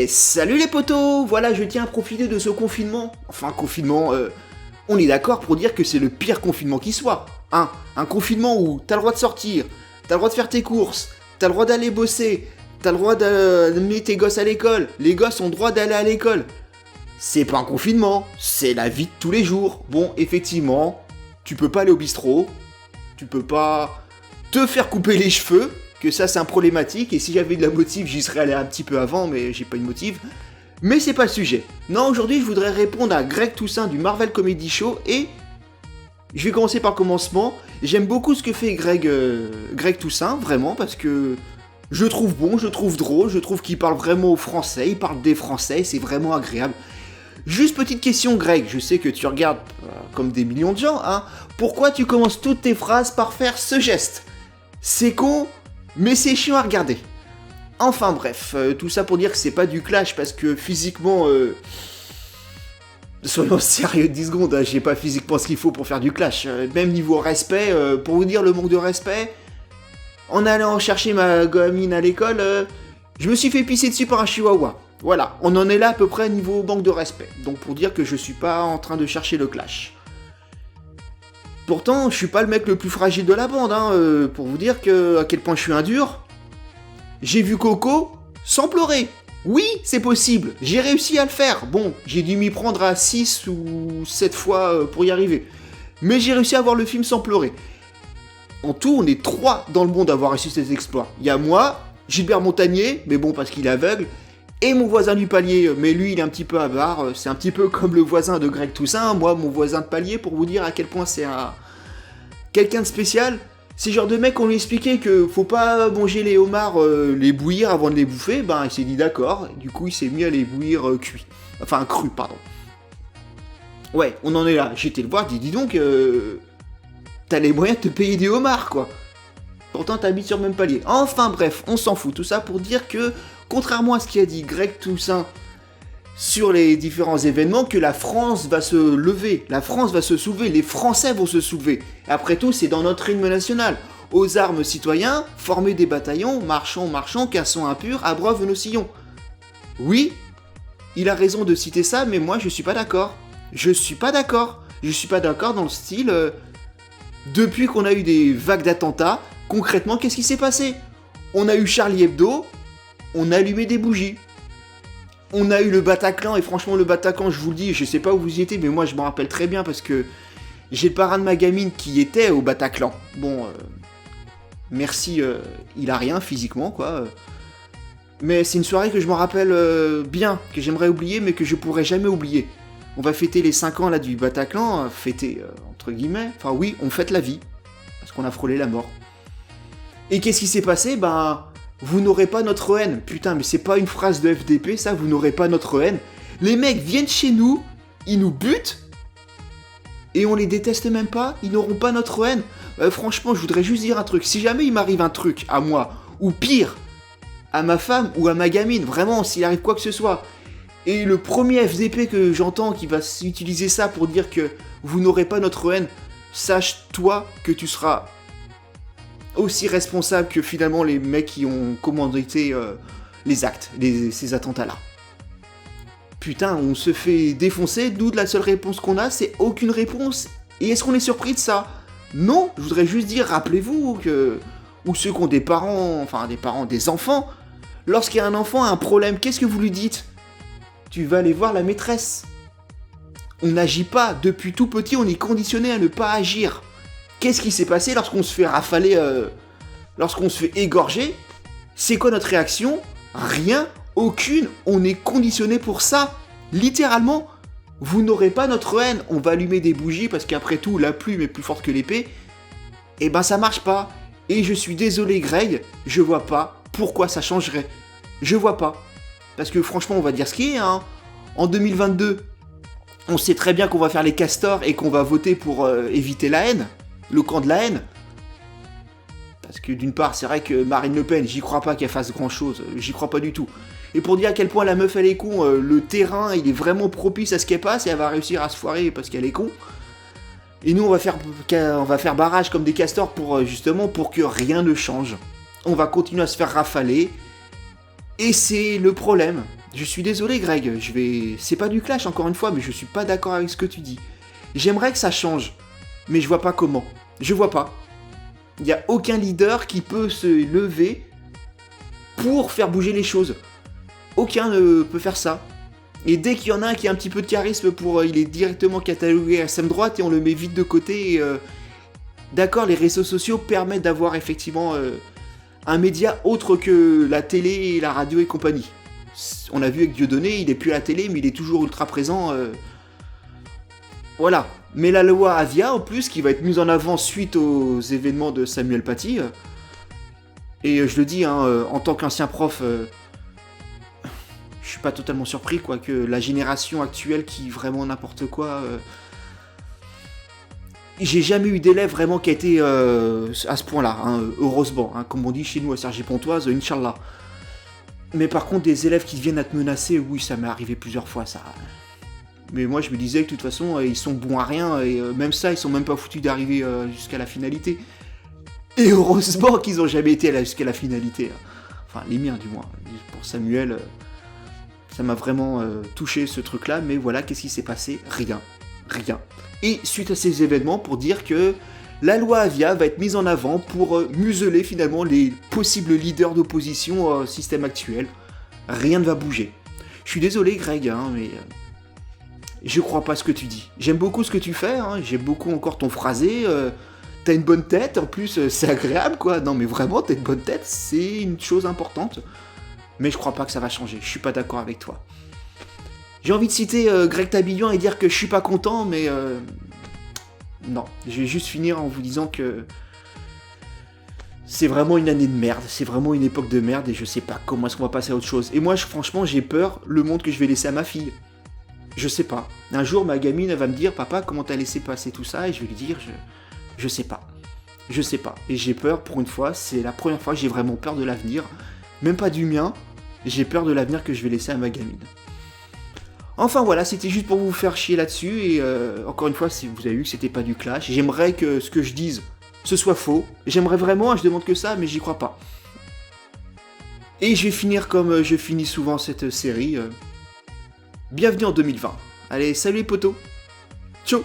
Salut les potos. Voilà, je tiens à profiter de ce confinement. Enfin, confinement, on est d'accord pour dire que c'est le pire confinement qui soit. Hein, un confinement où t'as le droit de sortir, t'as le droit de faire tes courses, t'as le droit d'aller bosser, t'as le droit d'amener tes gosses à l'école, les gosses ont le droit d'aller à l'école. C'est pas un confinement, c'est la vie de tous les jours. Bon, effectivement, tu peux pas aller au bistrot, tu peux pas te faire couper les cheveux, que ça c'est un problématique, et si j'avais de la motive, j'y serais allé un petit peu avant, mais j'ai pas une motive. Mais c'est pas le sujet. Non, aujourd'hui je voudrais répondre à Greg Toussaint du Marvel Comedy Show, et je vais commencer par le commencement. J'aime beaucoup ce que fait Greg Toussaint, vraiment, parce que je le trouve bon, je le trouve drôle, je trouve qu'il parle vraiment aux Français, il parle des Français, c'est vraiment agréable. Juste petite question Greg, je sais que tu regardes comme des millions de gens, hein. Pourquoi tu commences toutes tes phrases par faire ce geste? C'est con, mais c'est chiant à regarder. Enfin bref, tout ça pour dire que c'est pas du clash, parce que physiquement... Soyons sérieux 10 secondes, hein, j'ai pas physiquement ce qu'il faut pour faire du clash. Même niveau respect, pour vous dire le manque de respect, en allant chercher ma gamine à l'école, je me suis fait pisser dessus par un chihuahua. Voilà, on en est là à peu près niveau manque de respect. Donc pour dire que je suis pas en train de chercher le clash. Pourtant, je suis pas le mec le plus fragile de la bande, hein, pour vous dire à quel point je suis un dur. J'ai vu Coco sans pleurer. Oui, c'est possible, j'ai réussi à le faire. Bon, j'ai dû m'y prendre à 6 ou 7 fois pour y arriver. Mais j'ai réussi à voir le film sans pleurer. En tout, on est 3 dans le monde à avoir réussi cet exploit. Il y a moi, Gilbert Montagnier, mais bon, parce qu'il est aveugle, et mon voisin du palier, mais lui, il est un petit peu avare. C'est un petit peu comme le voisin de Greg Toussaint, moi, mon voisin de palier, pour vous dire à quel point c'est quelqu'un de spécial. C'est le genre de mec qu'on lui expliquait que faut pas manger les homards, les bouillir avant de les bouffer, ben il s'est dit d'accord, du coup il s'est mis à les bouillir cuits. Enfin crus, pardon. Ouais, on en est là, j'étais le voir, dis donc, t'as les moyens de te payer des homards quoi. Pourtant t'habites sur le même palier. Enfin bref, on s'en fout, tout ça pour dire que, contrairement à ce qu'a dit Greg Toussaint sur les différents événements, que la France va se lever, la France va se soulever, les Français vont se soulever. Après tout, c'est dans notre hymne national. Aux armes citoyens, formez des bataillons, marchons, cassons impurs, abreuvent nos sillons. Oui, il a raison de citer ça, mais moi je suis pas d'accord. Je suis pas d'accord dans le style... depuis qu'on a eu des vagues d'attentats, concrètement, qu'est-ce qui s'est passé? On a eu Charlie Hebdo, on a allumé des bougies. On a eu le Bataclan, et franchement le Bataclan, je vous le dis, je sais pas où vous y étiez, mais moi je m'en rappelle très bien parce que j'ai le parrain de ma gamine qui était au Bataclan. Bon, merci, il a rien physiquement, quoi. Mais c'est une soirée que je me rappelle bien, que j'aimerais oublier, mais que je pourrais jamais oublier. On va fêter les 5 ans là du Bataclan, fêter, entre guillemets, enfin oui, on fête la vie, parce qu'on a frôlé la mort. Et qu'est-ce qui s'est passé? Ben... Vous n'aurez pas notre haine. Putain, mais c'est pas une phrase de FDP, ça, vous n'aurez pas notre haine. Les mecs viennent chez nous, ils nous butent, et on les déteste même pas, ils n'auront pas notre haine. Franchement, je voudrais juste dire un truc. Si jamais il m'arrive un truc à moi, ou pire, à ma femme ou à ma gamine, vraiment, s'il arrive quoi que ce soit, et le premier FDP que j'entends qui va utiliser ça pour dire que vous n'aurez pas notre haine, sache-toi que tu seras... aussi responsable que finalement les mecs qui ont commandité les actes, ces attentats-là. Putain, on se fait défoncer, nous, la seule réponse qu'on a, c'est aucune réponse. Et est-ce qu'on est surpris de ça? Non, je voudrais juste dire, rappelez-vous que... ou ceux qui ont des parents, des enfants, lorsqu'il y a un enfant a un problème, qu'est-ce que vous lui dites? Tu vas aller voir la maîtresse. On n'agit pas, depuis tout petit, on est conditionné à ne pas agir. Qu'est-ce qui s'est passé lorsqu'on se fait rafaler, lorsqu'on se fait égorger? C'est quoi notre réaction? Rien, aucune, on est conditionné pour ça. Littéralement, vous n'aurez pas notre haine, on va allumer des bougies parce qu'après tout, la plume est plus forte que l'épée. Et ben ça marche pas. Et je suis désolé Greg, je vois pas pourquoi ça changerait. Je vois pas. Parce que franchement, on va dire ce qui est, hein. En 2022, on sait très bien qu'on va faire les castors et qu'on va voter pour éviter la haine. Le camp de la haine. Parce que d'une part, c'est vrai que Marine Le Pen, j'y crois pas qu'elle fasse grand chose, j'y crois pas du tout. Et pour dire à quel point la meuf elle est con, le terrain il est vraiment propice à ce qu'elle passe et elle va réussir à se foirer parce qu'elle est con. Et nous on va faire barrage comme des castors pour justement pour que rien ne change. On va continuer à se faire rafaler Et c'est le problème. Je suis désolé Greg, c'est pas du clash encore une fois, mais je suis pas d'accord avec ce que tu dis. J'aimerais que ça change, mais je vois pas comment. Je vois pas. Il y a aucun leader qui peut se lever pour faire bouger les choses. Aucun ne peut faire ça. Et dès qu'il y en a un qui a un petit peu de charisme il est directement catalogué à extrême droite et on le met vite de côté. D'accord, les réseaux sociaux permettent d'avoir effectivement un média autre que la télé et la radio et compagnie. On a vu avec Dieudonné, il est plus à la télé, mais il est toujours ultra présent. Voilà. Mais la loi Avia, en plus, qui va être mise en avant suite aux événements de Samuel Paty. Et je le dis, en tant qu'ancien prof, je suis pas totalement surpris, quoi, que la génération actuelle qui vraiment n'importe quoi. J'ai jamais eu d'élève vraiment qui a été à ce point-là, heureusement, comme on dit chez nous à Cergy-Pontoise, Inch'Allah. Mais par contre, des élèves qui viennent à te menacer, oui, ça m'est arrivé plusieurs fois, ça. Mais moi, je me disais que de toute façon, ils sont bons à rien, et même ça, ils sont même pas foutus d'arriver jusqu'à la finalité. Et heureusement qu'ils ont jamais été jusqu'à la finalité. Enfin, les miens, du moins. Pour Samuel, ça m'a vraiment touché, ce truc-là, mais voilà, qu'est-ce qui s'est passé ? Rien. Et suite à ces événements, pour dire que la loi Avia va être mise en avant pour museler finalement les possibles leaders d'opposition au système actuel. Rien ne va bouger. Je suis désolé Greg, mais je crois pas ce que tu dis. J'aime beaucoup ce que tu fais, j'aime beaucoup encore ton phrasé, t'as une bonne tête, en plus c'est agréable quoi. Non mais vraiment, t'as une bonne tête, c'est une chose importante. Mais je crois pas que ça va changer, je suis pas d'accord avec toi. J'ai envie de citer Greg Tabillon et dire que je suis pas content, mais non, je vais juste finir en vous disant que c'est vraiment une année de merde, c'est vraiment une époque de merde et je sais pas comment est-ce qu'on va passer à autre chose. Et moi, franchement, j'ai peur le monde que je vais laisser à ma fille. Je sais pas. Un jour, ma gamine, elle va me dire, papa, comment t'as laissé passer tout ça ? Et je vais lui dire, je sais pas. Je sais pas. Et j'ai peur, pour une fois, c'est la première fois que j'ai vraiment peur de l'avenir. Même pas du mien, j'ai peur de l'avenir que je vais laisser à ma gamine. Enfin voilà, c'était juste pour vous faire chier là-dessus, et encore une fois, si vous avez vu que c'était pas du clash, j'aimerais que ce que je dise, ce soit faux. J'aimerais vraiment, je demande que ça, mais j'y crois pas. Et je vais finir comme je finis souvent cette série. Bienvenue en 2020. Allez, salut les potos. Ciao.